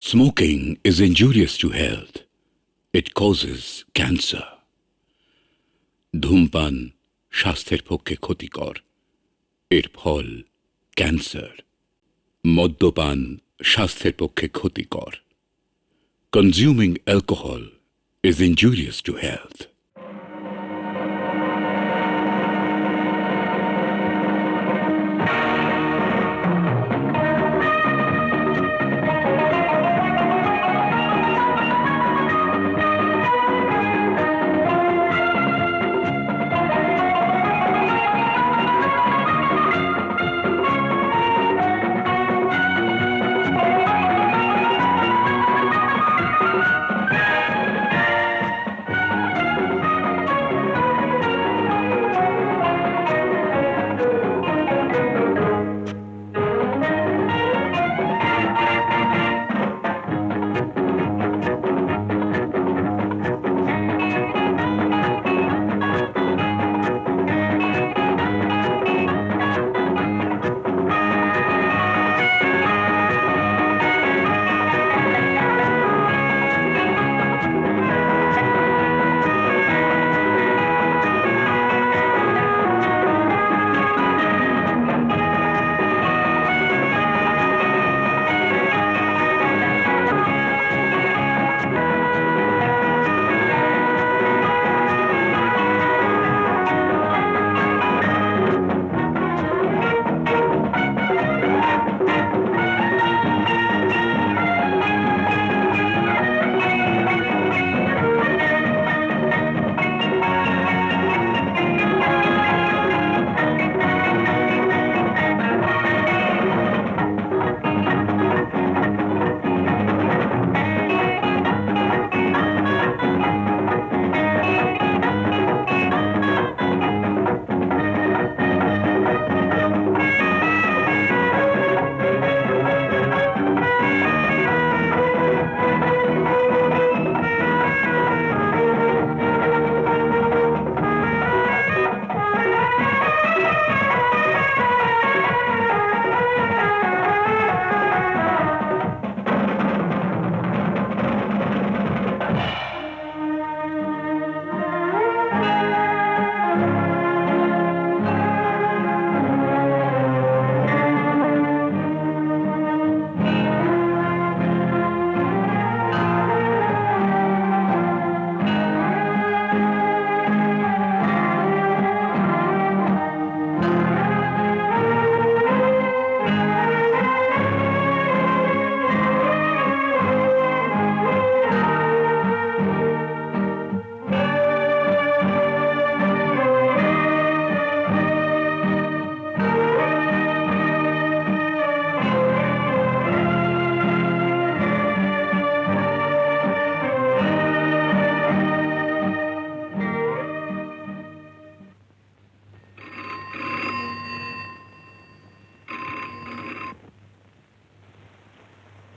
Smoking is injurious to health. It causes cancer. ধূমপান স্বাস্থ্যের পক্ষে ক্ষতিকর। এর ফল ক্যান্সার। মদ্যপান স্বাস্থ্যের পক্ষে ক্ষতিকর। Consuming alcohol is injurious to health.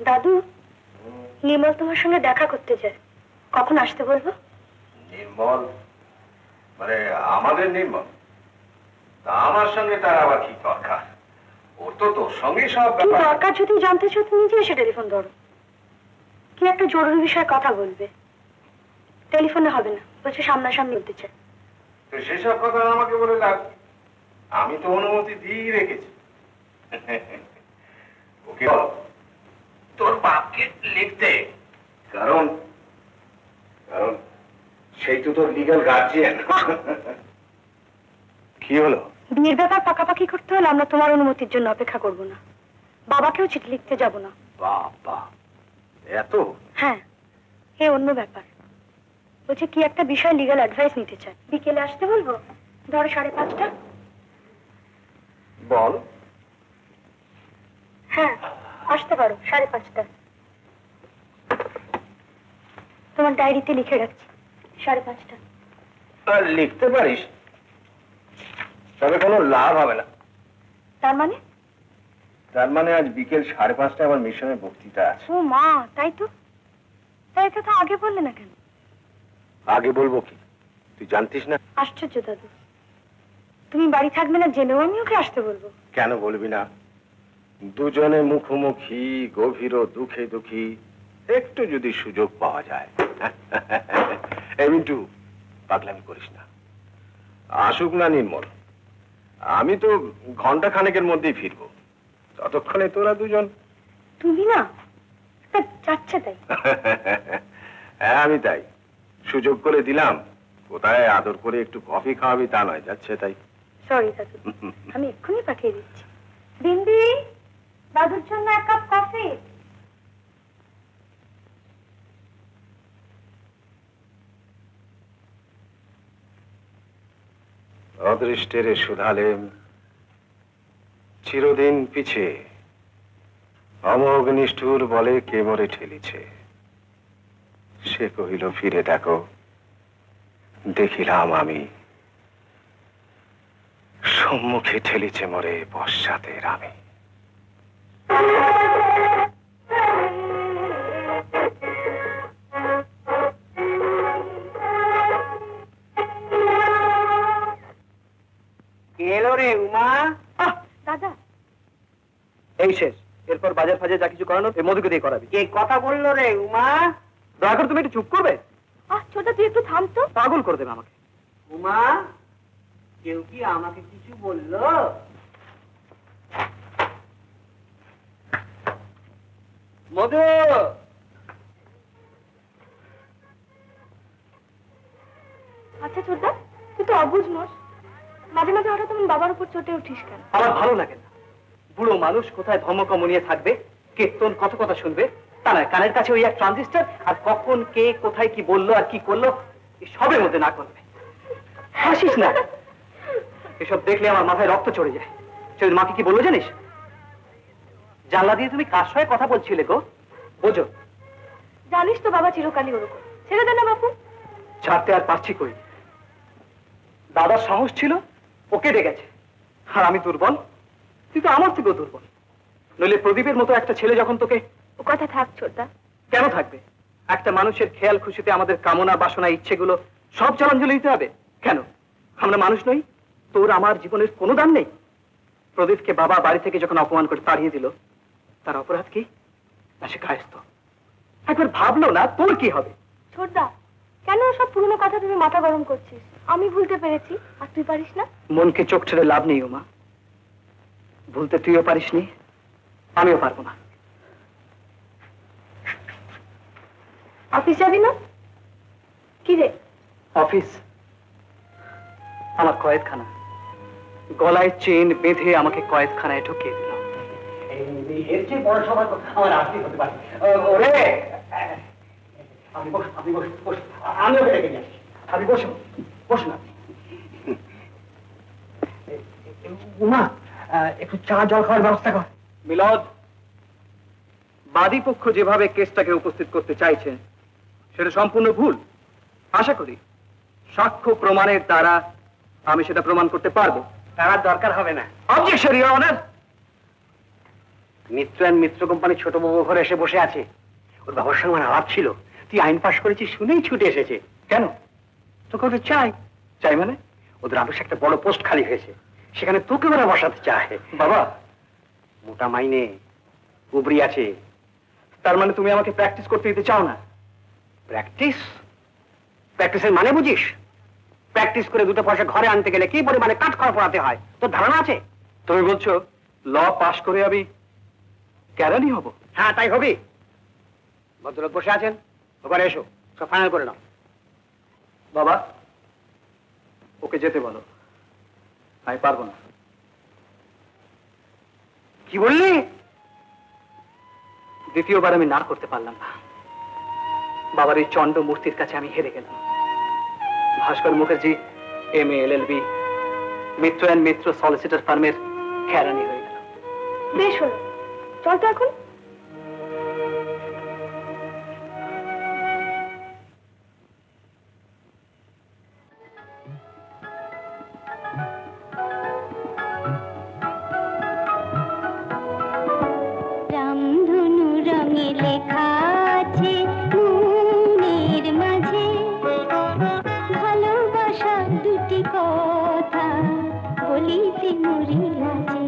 দাদু, নির্মল তোমার সঙ্গে দেখা করতে চায়। কখন আসতে বলবো? নির্মল মানে আমাদের নির্মল? তা আমার সঙ্গে তার আবার কি দরকার? ওর তো তোর সঙ্গে সব কি দরকার যদি জানতে চাও তুমি নিজে এসে টেলিফোন ধরো। কি একটা জরুরি বিষয়ে কথা বলবে। টেলিফোনে হবে না, বলছে সামনাসামনি বলতে চায়। তো সেসব কথা আমাকে বলে লাভ, আমি তো অনুমতি দিয়ে রেখেছি। ওকে বল তোর বাপকে লিখতে, কারণ কারণ সেই তো তোর লিগ্যাল গার্জিয়ান। কি হলো? বিয়ের ব্যাপার পাকাপাকি করতে হলে আমরা তোমার অনুমতির জন্য অপেক্ষা করব না। বাবাকেও চিঠি লিখতে যাব না। বাবা এত? হ্যাঁ, এ অন্য ব্যাপার। বলছে কি একটা বিষয় লিগ্যাল অ্যাডভাইস নিতে চায়। বিকেলে আসতে বলবো, ধরো 5:30। বল। হ্যাঁ, আসতে পারো 5:30। তোমার ডায়েরিতে লিখে রাখছি 5:30। লিখতে পারিস, তবে কোনো লাভ হবে না। তার মানে? তার মানে আজ বিকেল 5:30টায় আমার মিশনের বক্তৃতা আছে। ও মা, তাই তো। তাই কথা আগে বললে না কেন? আগে বলবো কি, তুই জানতিস না? আশ্চর্য দাদু, তুমি বাড়ি থাকবে না জেনেও আমি ওকে আসতে বলবো? কেন বলবি না? দুজনে মুখোমুখি, গভীর দুঃখে দুঃখী, একটু যদি সুযোগ পাওয়া যায়। এই মিন্টু, পাগলামি করিস না। আসুক না নির্মল, আমি তো ঘন্টা খানেকের মধ্যেই ফিরবো। ততক্ষণে তোরা দুজন। তুমি না একটা যাচ্ছে তাই। হ্যাঁ, আমি তাই সুযোগ করে দিলাম। কোথায় আদর করে একটু কফি খাওয়াবি তা নয়, যাচ্ছে তাই। সরি দাদু, আমি এক্ষুনি পাঠিয়ে দিচ্ছি। বিন্দি, দাদুর জন্য এক কাপ কফি। অদৃষ্টের সুধালেম চিরদিন পিছে, অমোঘ নিষ্ঠুর বলে কে মরে ঠেলিছে। সে কহিল ফিরে দেখো, দেখিলাম আমি সম্মুখে ঠেলিছে মরে পশ্চাতের আমি। এলো রে উমা। দাদা, এই শেষ, এরপর বাজার ফাজার যা কিছু করানো এই মধুকে দিয়ে করাবি। কে কথা বললো রে উমা? দয়া করে তুমি একটু চুপ করবে? ছোটা তুই একটু থাম তো। পাগল করে দেবে আমাকে। উমা, কেউ কি আমাকে কিছু বললো? মধু, আচ্ছা ছোটা, তুই তো অবুঝ মোষ, মাঝে মাঝে হঠাৎ আমার বাবার উপর চটে উঠিস কেন? আমার ভালো লাগে না। বুড়ো মানুষ কোথায় ধমকম নিয়ে থাকবে, কীর্তন কত কথা শুনবে, তা নয় কানের কাছে ওই এক ট্রানজিস্টার, আর কখন কে কোথায় কি বললো আর কি করলো সবের মধ্যে না করবে। হাসিস না, এসব দেখলে আমার মাথায় রক্ত চড়ে যায়। সেদিন মাকে কি বললো জানিস? জানলা দিয়ে তুমি কার সঙ্গে কথা বলছিলে গো? বোঝো? জানিস তো বাবা চিরকালই ওরকম। ছেড়ে দে না বাপু। ছাড়তে আর পারছি কই। দাদার সাহস ছিল, ওকে ডেকেছে। আর আমি দুর্বল, তুই তো আমার থেকেও দুর্বল। নইলে প্রদীপের মতো একটা ছেলে যখন তোকে। ও কথা থাক ছোটা। কেন থাকবে? একটা মানুষের খেয়াল খুশিতে আমাদের কামনা বাসনা ইচ্ছেগুলো সব জলাঞ্জলি দিতে হবে কেন? আমরা মানুষ নই? তোর আমার জীবনের কোনো দাম নেই? প্রদীপকে বাবা বাড়ি থেকে যখন অপমান করে তাড়িয়ে দিল, তার অপরাধ কি? না সে কায়স্ত। একবার ভাবলো না তোর কি হবে? ছোটদা, কেন সব পুরনো কথা তুমি মাথা গরম করছিস? আমি ভুলতে পেরেছি, আর তুই পারিস না? মনকে চোখ ছেড়ে লাভ নেই ওমা। ভুলতে তুইও পারিসনি, আমিও পারবো না। অফিস যাবি না? কি রে? অফিস আমার কয়েদখানা। গলায় চেন বেঁধে আমাকে কয়েদখানায় ঢুকিয়ে দিল। এর চেয়ে বড় সবার আমার আর্থিক হতে পারে। ওরে, আমি ওকে ডেকে নিয়ে আসি। আপনি বসুন, বসুন আপনি। উমা, একটু চা জল খাওয়ার ব্যবস্থা কর। মিলদ, বাদী পক্ষ যেভাবে কেসটাকে উপস্থিত করতে চাইছে সেটা সম্পূর্ণ ভুল। আশা করি সাক্ষ্য প্রমাণের দ্বারা আমি সেটা প্রমাণ করতে পারবো। তার দরকার হবে না। Objection your honour. Mitra and Mitra company ছোট বাবু ঘরে এসে বসে আছে। ওর বাবার সঙ্গে আমার আলাপ ছিল। তুই আইন পাশ করেছিস শুনেই ছুটে এসেছে। কেন? তোকে ওদের চাই। চাই মানে? ওদের অফিসে একটা বড় পোস্ট খালি হয়েছে, সেখানে তোকে ওরা বসাতে চায়। বাবা, মোটা মাইনে, উবরি আছে। তার মানে তুমি আমাকে প্র্যাকটিস করতে দিতে চাও না? প্র্যাকটিস? প্র্যাকটিসের মানে বুঝিস? প্র্যাকটিস করে দুটো পয়সা ঘরে আনতে গেলে কি পরিমাণে কাঠ খড় পড়াতে হয় তোর ধারণা আছে? তুমি বলছো ল পাশ করে আমি কেরানি হব? হ্যাঁ, তাই হবি। ভদ্রলোক বসে আছেন, ওখানে এসো, সব ফাইনাল করে নাও। বাবা, ওকে যেতে বলো, আমি পারবো না। কি বললি? দ্বিতীয়বার আমি না করতে পারলাম না। বাবার এই চন্ড মূর্তির কাছে আমি হেরে গেলাম। Bhaskar Mukherjee MA LLB, Mitra and Mitra solicitor ফার্মের কেরানি হয়ে গেল। বেশ হলো, চল তো এখন। রামধনু রঙে লেখা আছে মনের মাঝে, ভালোবাসা দুটি কথা বলিতে মরি লাজে।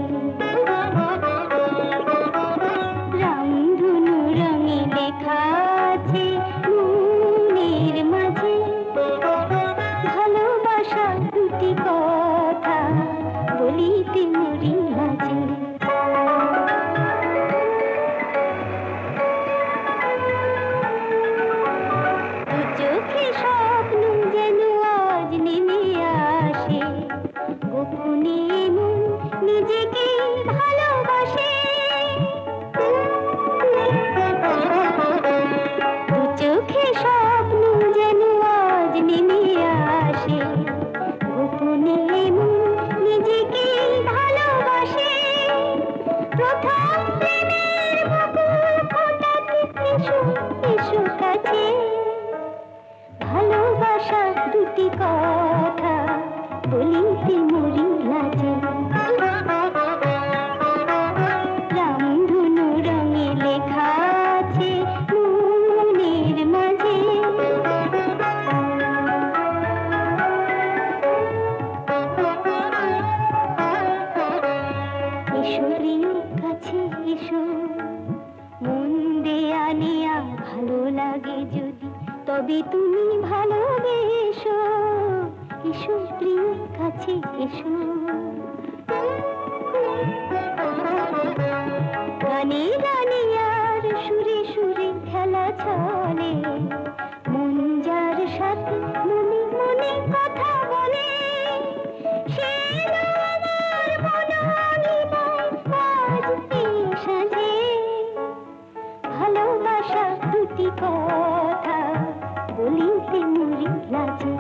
রামধনু রঙে লেখা নিজেকে ভালোবাসে। দু চোখে স্বপ্ন যেন আজ নেমে আসে, গোপনে মন নিজেকে ভালোবাসে। প্রথম প্রেমের মুকুল ফোটাতে এসো এসো কাছে, ভালোবাসা দুটি কথা বলিতে মরি লাজে। রামধনু রঙে লেখা আছে মনের মাঝে। ঈশ্বরীর কাছে এসো, মন দেয়া নেয়া ভালো লাগে যদি, তবে তুমি ভালোবেসো। এসো প্রিয় কাছে এসো, গানে গানে আর সুরে সুরে খেলা চলে। মন যার সাথে মনে মনে কথা বলে, সে আমার মনোনিমায় আজ এই সাজে। ভালোবাসা দুটি কথা বলিতে মরি লাজে।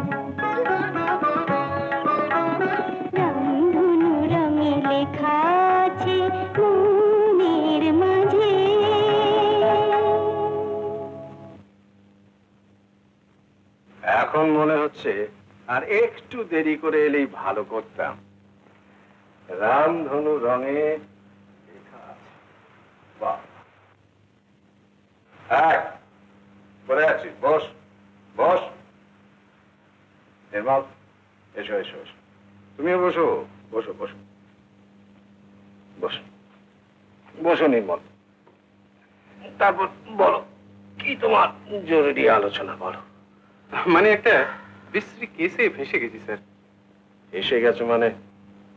রামধনু রঙে লেখা আছে মনের মাঝে। এখন মনে হচ্ছে আর একটু দেরি করে এলেই ভালো করতাম। রামধনু রঙে লেখা আছে। বাহ, এই, পড়ে আছিস, বস বস। নির্মল, এসো এসো এসো, তুমিও বসো, বসো বসো বসো বসো নির্মল। তারপর বলো, কি তোমার জরুরি আলোচনা বলো। মানে একটা বিশ্রী কেসে ফেসে গেছি স্যার। এসে গেছো মানে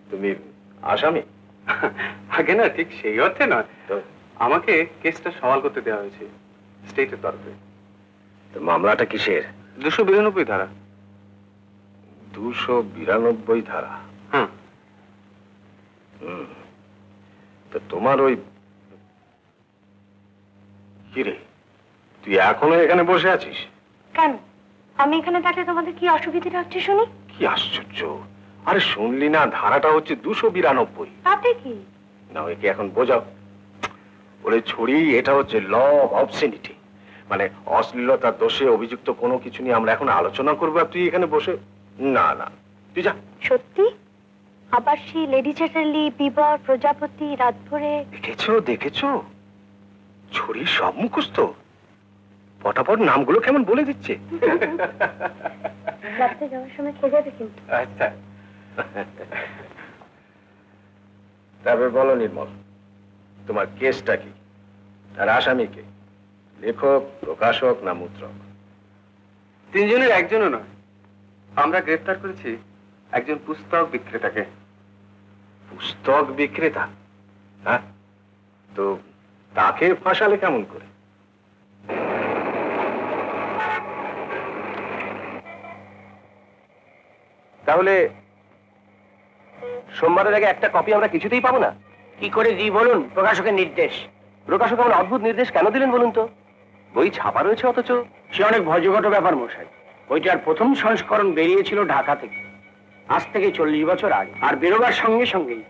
তুমি আসামি? আগে না, ঠিক সেই অর্থে নয়। তো আমাকে কেসটা সওয়াল করতে দেওয়া হয়েছে স্টেটের তরফে। তো মামলাটা কিসের? 292 ধারা। 292 ধারা? হ্যাঁ। তো তোমার ওই কিরে, তুই এখনো এখানে বসে আছিস কেন? আমি এখানে থাকলে তোমাদের কি অসুবিধাটা হচ্ছে শুনি? কি আশ্চর্য! আরে শুনলি না, ধারাটা হচ্ছে 292। তাতে কি? না, ওকে এখন বোঝাও। ওরে ছড়ি, এটা হচ্ছে ল অফ অবসেনিটি, মানে অশ্লীলতার দোষে অভিযুক্ত কোনো কিছু নিয়ে আমরা এখন আলোচনা করবো আর তুই এখানে বসে। না না, তুই যা। সত্যি? আবার সেই লেডি চ্যাটার্লি, বিবর, প্রজাপতি, রাতভরে। দেখেছো দেখেছো, ছড়ি সব মুখস্থ, পটাপট নামগুলো কেমন বলে দিচ্ছে। রাত্রে যাওয়ার সময় খেয়ে যাবে কিন্তু। আচ্ছা, তারপর বলো নির্মল, তোমার কেসটা কি? আর আসামিকে লেখক, প্রকাশক না মুদ্রক? তিনজনের একজনও নয়। আমরা গ্রেফতার করেছি একজন পুস্তক বিক্রেতাকে। পুস্তক বিক্রেতা? হ্যাঁ, তো তাকে ফাঁসালে কেমন করে? তাহলে সোমবারের আগে একটা কপি আমরা কিছুতেই পাবো না? কি করে দিই বলুন? প্রকাশকের নির্দেশ। প্রকাশক এমন অদ্ভুত নির্দেশ কেন দিলেন বলুন তো? বই ছাপা রয়েছে অথচ। সে অনেক ভজঘট ব্যাপার মশাই। বইটার প্রথম সংস্করণ বেরিয়েছিল ঢাকা থেকে, আজ থেকে 40 বছর আগে। আর বেরোবার সঙ্গে সঙ্গেই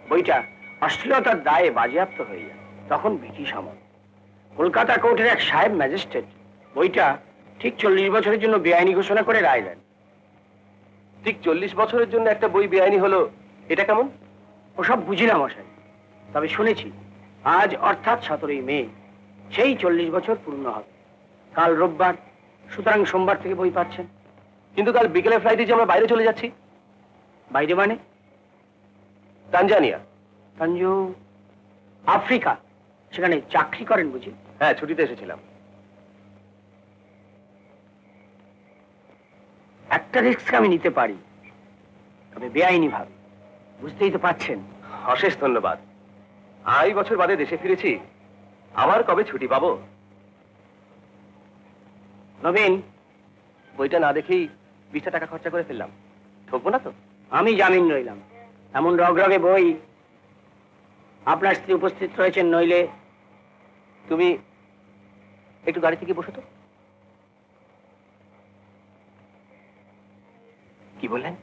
বইটা অশ্লীলতার দায়ে বাজেয়াপ্ত হয়ে যায়। তখন ব্রিটিশ আমল। কলকাতা কোর্টের এক সাহেব ম্যাজিস্ট্রেট বইটা ঠিক 40 বছরের জন্য বেআইনি ঘোষণা করে রায় দেন। ঠিক 40 বছরের জন্য একটা বই বেআইনি হলো, এটা কেমন? ওসব বুঝি না মশাই, তবে শুনেছি আজ অর্থাৎ 17ই মে সেই 40 বছর পূর্ণ হবে। কাল রোববার, সুতরাং সোমবার থেকে বই পাচ্ছেন। কিন্তু কাল বিকেলে ফ্লাইটে যে আমরা বাইরে চলে যাচ্ছি। বাইরে মানে? তানজানিয়া। তানজু আফ্রিকা। সেখানে চাকরি করেন বুঝি? হ্যাঁ, ছুটিতে এসেছিলাম। একটা রিস্ক আমি নিতে পারি, তবে বেআইনি ভাবে। বুঝতেই তো পাচ্ছেন। অশেষ ধন্যবাদ। 2.5 বছর বাদে দেশে ফিরেছি, আবার কবে ছুটি পাবো? নবীন, বইটা না দেখেই 20টা টাকা খরচা করে ফেললাম, ঠকবো না তো? আমি জামিন রইলাম। এমন রগরগে বই আপনার স্ত্রী উপস্থিত রয়েছেন, নইলে তুমি একটু গাড়ি থেকে বসো তো। কি বললেন?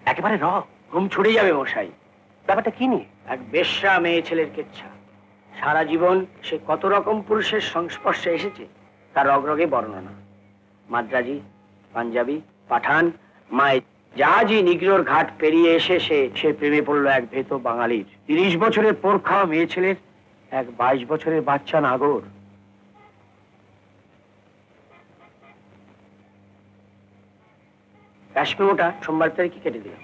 একেবারে ঘুম ছুটে যাবে মশাই। ব্যাপারটা কি নিয়ে? এক বেশ্যা মেয়ে ছেলের কেচ্ছা। সারা জীবন সে কত রকম পুরুষের সংস্পর্শে এসেছে তার রগরগে বর্ণনা। মাদ্রাজি, পাঞ্জাবি, পাঠান, মায় জাহাজি নিগ্রোর ঘাট পেরিয়ে এসে সে প্রেমে পড়লো এক ভেতো বাঙালির। 30 বছরের পোর খাওয়া মেয়ে ছেলের এক 22 বছরের বাচ্চা নাগর। কাশ্মীরটা সোমবার তারিখে কেটে দিলাম।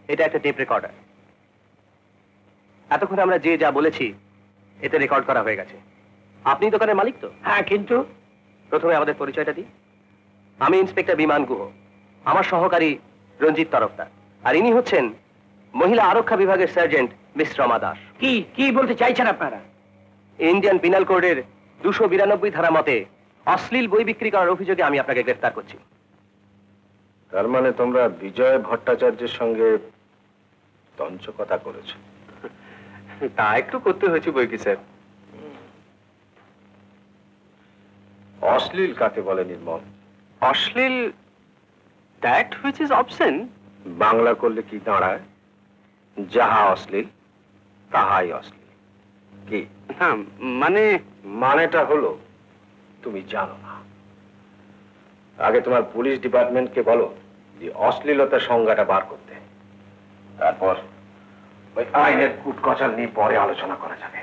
এটা একটা টেপ রেকর্ডার। এতক্ষণ আমরা যে যা বলেছি এতে রেকর্ড করা হয়ে গেছে। আপনি দোকানের মালিক তো? হ্যাঁ, কিন্তু প্রথমে আমাদের পরিচয়টা দিই। আমি ইন্সপেক্টর বিমান গুহ, আমার সহকারী রঞ্জিত তরফদার, আর ইনি হচ্ছেন মহিলা আরক্ষা বিভাগের সার্জেন্ট মিস রমা দাস। কি কি বলতে চাইছেন আপনারা? ইন্ডিয়ান পিনাল কোডের 292 ধারা মতে অশ্লীল বই বিক্রি করার অভিযোগে আমি আপনাকে গ্রেফতার করছি। তার মানে তোমরা বিজয় ভট্টাচার্যের সঙ্গে তঞ্চকতা করেছো? তা একটু করতে হয়েছে বই কি স্যার। অশ্লীল কাকে বলে নির্মল? অশ্লীল, দ্যাট হুইচ ইজ অবসেন। বাংলা করলে কি দাঁড়ায়? যাহা অশ্লীল তাহাই অশ্লীল। কি হ্যাঁ, মানে মানেটা হলো তুমি জানো না। আগে তোমার পুলিশ ডিপার্টমেন্টকে বলো যে অশ্লীলতার সংজ্ঞাটা বার করতে, তারপর ওই আইনের কুটকচাল নিয়ে পরে আলোচনা করা যাবে।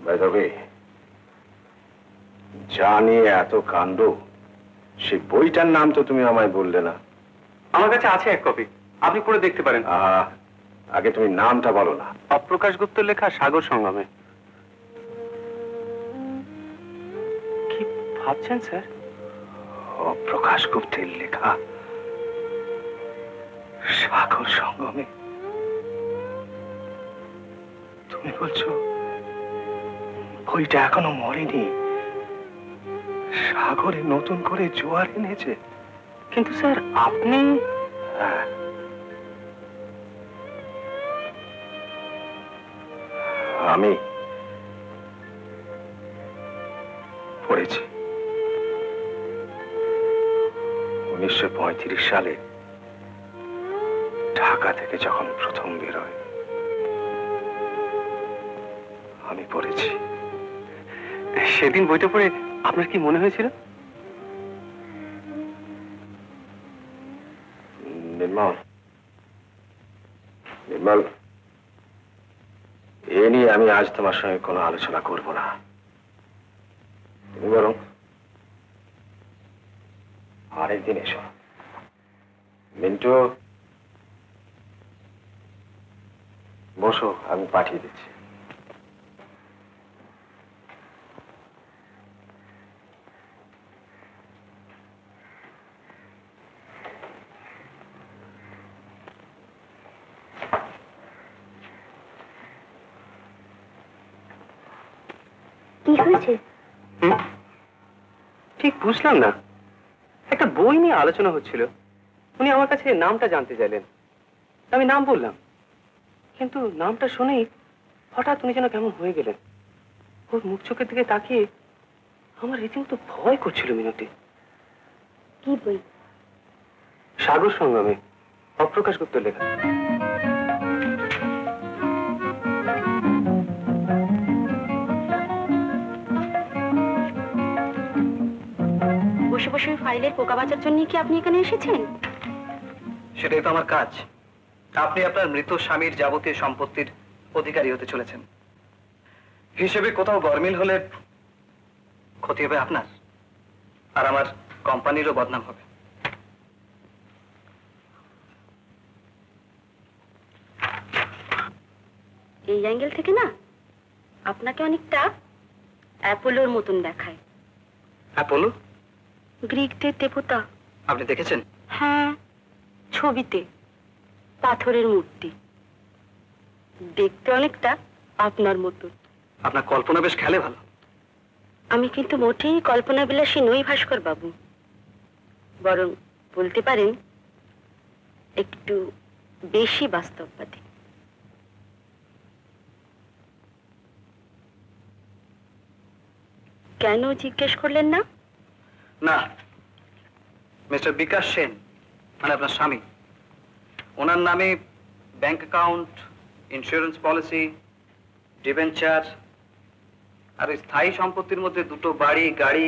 বাই দ্য ওয়ে, যা নিয়ে এত কাণ্ড, সেই বইটার নাম তো তুমি আমায় বললে না। আমার কাছে আছে এক কপি, আপনি পড়ে দেখতে পারেন। আগে তুমি নামটা বলো না। অপ্রকাশ গুপ্তের লেখা সাগর সঙ্গমে। কি ভাবছেন স্যার? প্রকাশ গুপ্তের লেখা সাগর সঙ্গমে? তুমি বলছো বইটা এখনো মরেনি, সাগরে নতুন করে জোয়ার এনেছে? কিন্তু স্যার আপনি হ্যাঁ, আমি পড়েছি। 1935 সালে ঢাকা থেকে যখন প্রথম বেরোয় আমি পড়েছি। সেদিন বইটা পড়ে আপনার কি মনে হয়েছিল? নির্মল, নির্মল, এ নিয়ে আমি আজ তোমার সঙ্গে কোনো আলোচনা করব না। তুমি বরং আরেকদিন এসো। মিন্টু, বসো, আমি পাঠিয়ে দিচ্ছি। কি হয়েছে? ঠিক বুঝলাম না। একটা বই নিয়ে আলোচনা হচ্ছিল, উনি আমার কাছে নামটা জানতে চাইলেন। আমি নাম বললাম, কিন্তু নামটা শুনেই হঠাৎ উনি যেন কেমন হয়ে গেলেন। ওর মুখ চোখের দিকে তাকিয়ে আমার রীতিমতো ভয় করছিল মিনতি। কি বই? সাগর সঙ্গমে, অপ্রকাশ গুপ্তের লেখা। বসে বসে ফাইলের পোকা বাঁচার জন্য কি আপনি এখানে এসেছেন? সেটাই তো আমার কাজ। আপনি আপনার মৃত স্বামীর যাবতীয় সম্পত্তির অধিকারী হতে চলেছেন। হিসেবে কোথাও গরমিল হলে ক্ষতি হবে আপনার, আর আমার কোম্পানিরও বদনাম হবে। এই অ্যাঙ্গেল থেকে না আপনাকে অনেকটা অ্যাপোলোর মতন দেখায়। অ্যাপোলো? গ্রিকদের দেবতা। আপনি দেখেছেন? হ্যাঁ, ছবিতে পাথরের মূর্তি, দেখতে অনেকটা আপনার মতো। আপনার কল্পনা বেশ খেলে ভালো। আমি কিন্তু মোটেই কল্পনা বিলাসী নই ভাস্কর বাবু, বরং বলতে পারেন একটু বেশি বাস্তববাদী। কেন জিজ্ঞেস করলেন না? না, মিস্টার বিকাশ সেন মানে আপনার স্বামী, ওনার নামে bank account, insurance policy, debenture আর ওই স্থায়ী সম্পত্তির মধ্যে দুটো বাড়ি, গাড়ি,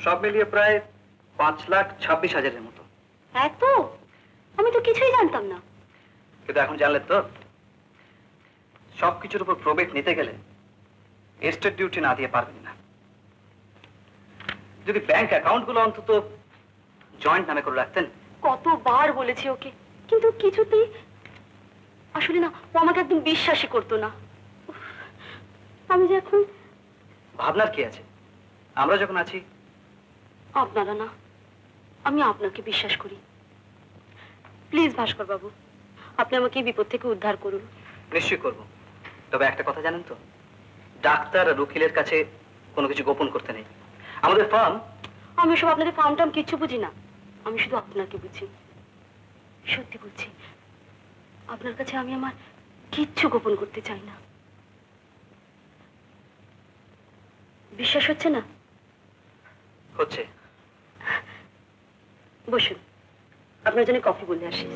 সব মিলিয়ে প্রায় 5,26,000-এর মতো। এত? আমি তো কিছুই জানতাম না। কিন্তু এখন জানলে তো, সবকিছুর উপর প্রবেট নিতে গেলে এস্টেট ডিউটি না দিয়ে পারবেন না। যদি ব্যাংক অ্যাকাউন্টগুলো অন্তত জয়েন্ট নামে করে রাখতেন। কতবার বলেছি ওকে, কিন্তু কিছুতেই, আসলে না, ও আমাকে একদম বিশ্বাসই করতো না। উফ, আমি যে এখন, ভাবনার কি আছে, আমরা যখন আছি। আপনারা না, আমি আপনাকে বিশ্বাস করি। প্লিজ ভাস্কর বাবু, আপনি আমাকে এই বিপদ থেকে উদ্ধার করুন। নিশ্চয়ই করব, তবে একটা কথা জানেন তো, ডাক্তার আর উকিলের কাছে কোনো কিছু গোপন করতে নেই। আমাদের ফার্ম। আমি সব আপনাদের ফার্ম টার্ম কিচ্ছু বুঝি না, আমি শুধু আপনাকে বুঝি। সত্যি বলছি, আপনার কাছে আমি আমার কিচ্ছু গোপন করতে চাই না। বিশ্বাস হচ্ছে না? হচ্ছে। বসুন, আপনার জন্য কফি বলে আসি।